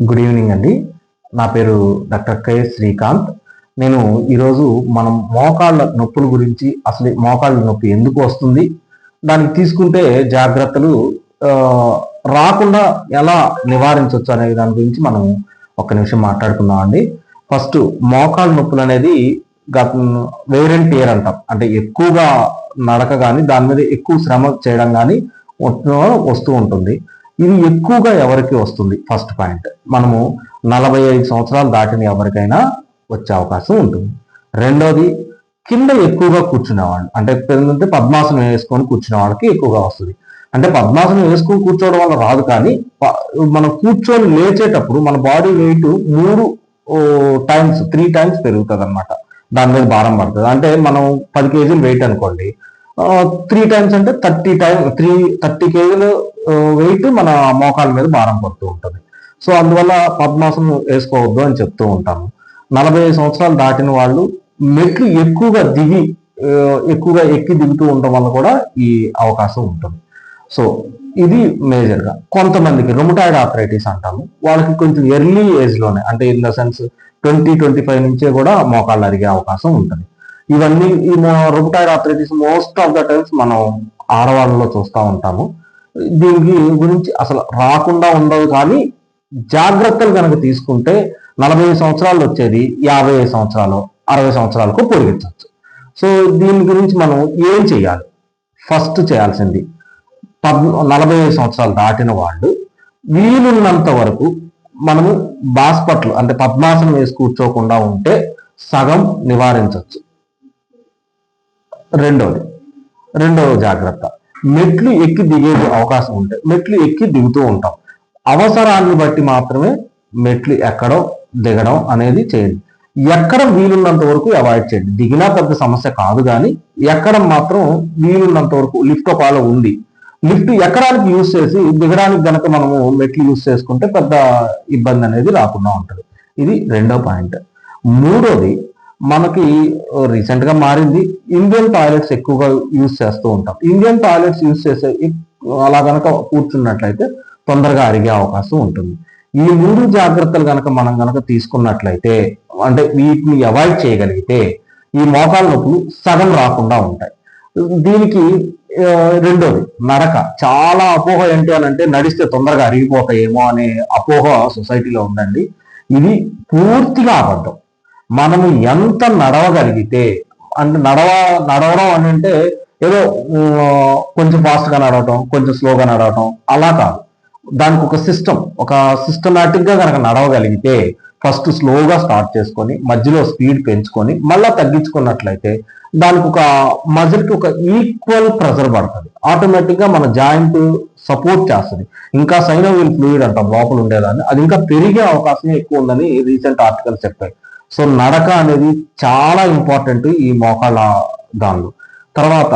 Good evening అండి. నా పేరు డాక్టర్ కె శ్రీకాంత్. నేను ఈరోజు మనం మోకాళ్ళ నొప్పుల గురించి, అసలు మోకాళ్ళ నొప్పి ఎందుకు వస్తుంది, దానికి తీసుకుంటే జాగ్రత్తలు రాకుండా ఎలా నివారించవచ్చు అనే దాని గురించి మనం ఒక్క నిమిషం మాట్లాడుకుందాం అండి. ఫస్ట్ మోకాళ్ళ నొప్పులు అనేది వేర్ అండ్ టేర్ అంటాం. అంటే ఎక్కువగా నడక కానీ దాని మీద ఎక్కువ శ్రమ చేయడం కానీ వస్తూ ఉంటుంది. ఇది ఎక్కువగా ఎవరికి వస్తుంది? ఫస్ట్ పాయింట్, మనము 45 సంవత్సరాలు దాటిన ఎవరికైనా వచ్చే అవకాశం ఉంటుంది. రెండోది, కింద ఎక్కువగా కూర్చునేవాళ్ళు, అంటే పద్మాసనం వేసుకొని కూర్చునే వాళ్ళకి ఎక్కువగా వస్తుంది. అంటే పద్మాసనం వేసుకొని కూర్చోవడం వల్ల రాదు, కానీ మనం కూర్చొని లేచేటప్పుడు మన బాడీ వెయిట్ 3 టైమ్స్ పెరుగుతుంది అనమాట. దాని మీద భారం పడుతుంది. అంటే మనం 10 కేజీలు వెయిట్ అనుకోండి, 3 టైమ్స్ అంటే 30 కేజీలు వెయిట్ మన మోకాళ్ళ మీద భారం పడుతూ ఉంటుంది. సో అందువల్ల పద్మాసనం వేసుకోవద్దు అని చెప్తూ ఉంటాము. 45 సంవత్సరాలు దాటిన వాళ్ళు మెట్లు ఎక్కువగా ఎక్కి దిగుతూ ఉండడం వల్ల కూడా ఈ అవకాశం ఉంటుంది. సో ఇది మేజర్గా. కొంతమందికి రుమటాయిడ్ ఆర్థరైటిస్ అంటాము. వాళ్ళకి కొంచెం ఎర్లీ ఏజ్ లోనే, అంటే ఇన్ ద సెన్స్ 20-25 నుంచే కూడా మోకాళ్ళు అరిగే అవకాశం ఉంటుంది. ఇవన్నీ ఈ rheumatoid arthritis most of the times మనం ఆడవాళ్ళలో చూస్తూ ఉంటాము. దీనికి గురించి అసలు రాకుండా ఉండదు, కానీ జాగ్రత్తలు కనుక తీసుకుంటే 40 సంవత్సరాలు వచ్చేది 55 సంవత్సరాలు 60 సంవత్సరాలకు పొడిగించవచ్చు. సో దీని గురించి మనం ఏం చేయాలి? ఫస్ట్ చేయాల్సింది, 45 సంవత్సరాలు దాటిన వాళ్ళు వీలున్నంత వరకు మనము బాస్పట్లు, అంటే పద్మాసనం వేసి కూర్చోకుండా ఉంటే సగం నివారించవచ్చు. రెండవ జాగ్రత్త, మెట్లు ఎక్కి దిగే అవకాశం ఉంటే మెట్లు ఎక్కి దిగుతూ ఉంటాం. అవసరాన్ని బట్టి మాత్రమే మెట్లు ఎక్కడం దిగడం అనేది చేయండి. ఎక్కడం వీలున్నంత వరకు అవాయిడ్ చేయండి. దిగినా పెద్ద సమస్య కాదు, కానీ ఎక్కడం మాత్రం వీలున్నంత వరకు. లిఫ్ట్ ఒకవేళ ఉంది, లిఫ్ట్ ఎక్కడానికి యూజ్ చేసి దిగడానికి గనక మనము మెట్లు యూజ్ చేసుకుంటే పెద్ద ఇబ్బంది అనేది రాకుండా ఉంటుంది. ఇది రెండో పాయింట్. మూడోది, మనకి రీసెంట్ గా మారింది, ఇండియన్ టాయిలెట్స్ ఎక్కువగా యూజ్ చేస్తూ ఉంటాం. ఇండియన్ టాయిలెట్స్ యూజ్ చేసే అలా గనక కూర్చున్నట్లయితే తొందరగా అరిగే అవకాశం ఉంటుంది. ఈ 3 జాగ్రత్తలు మనం తీసుకున్నట్లయితే, అంటే వీటిని అవాయిడ్ చేయగలిగితే ఈ మోకాళ్ళ నొప్పులు సగం రాకుండా ఉంటాయి. దీనికి రెండోది, నడక. చాలా అపోహ ఏంటి అని అంటే, నడిస్తే తొందరగా అరిగిపోతాయేమో అనే అపోహ సొసైటీలో ఉందండి. ఇది పూర్తిగా అబద్ధం. మనము ఎంత నడవగలిగితే, అంటే నడవడం అని అంటే ఏదో కొంచెం ఫాస్ట్గా నడవటం, కొంచెం స్లోగా నడవటం అలా కాదు. దానికి ఒక సిస్టమేటిక్ గా కనుక నడవగలిగితే, ఫస్ట్ స్లోగా స్టార్ట్ చేసుకొని మధ్యలో స్పీడ్ పెంచుకొని మళ్ళీ తగ్గించుకున్నట్లయితే దానికి ఒక మజిల్కి ఒక ఈక్వల్ ప్రెషర్ పడుతుంది. ఆటోమేటిక్ గా మన జాయింట్ సపోర్ట్ చేస్తుంది. ఇంకా సైనోవియల్ ఫ్లూయిడ్ అంటాం లోపల ఉండేదాన్ని, అది ఇంకా పెరిగే అవకాశం ఎక్కువ ఉందని రీసెంట్ ఆర్టికల్స్ చెప్పాయి. సో నడక అనేది చాలా ఇంపార్టెంట్ ఈ మోకాళ్ళ దానిలో. తర్వాత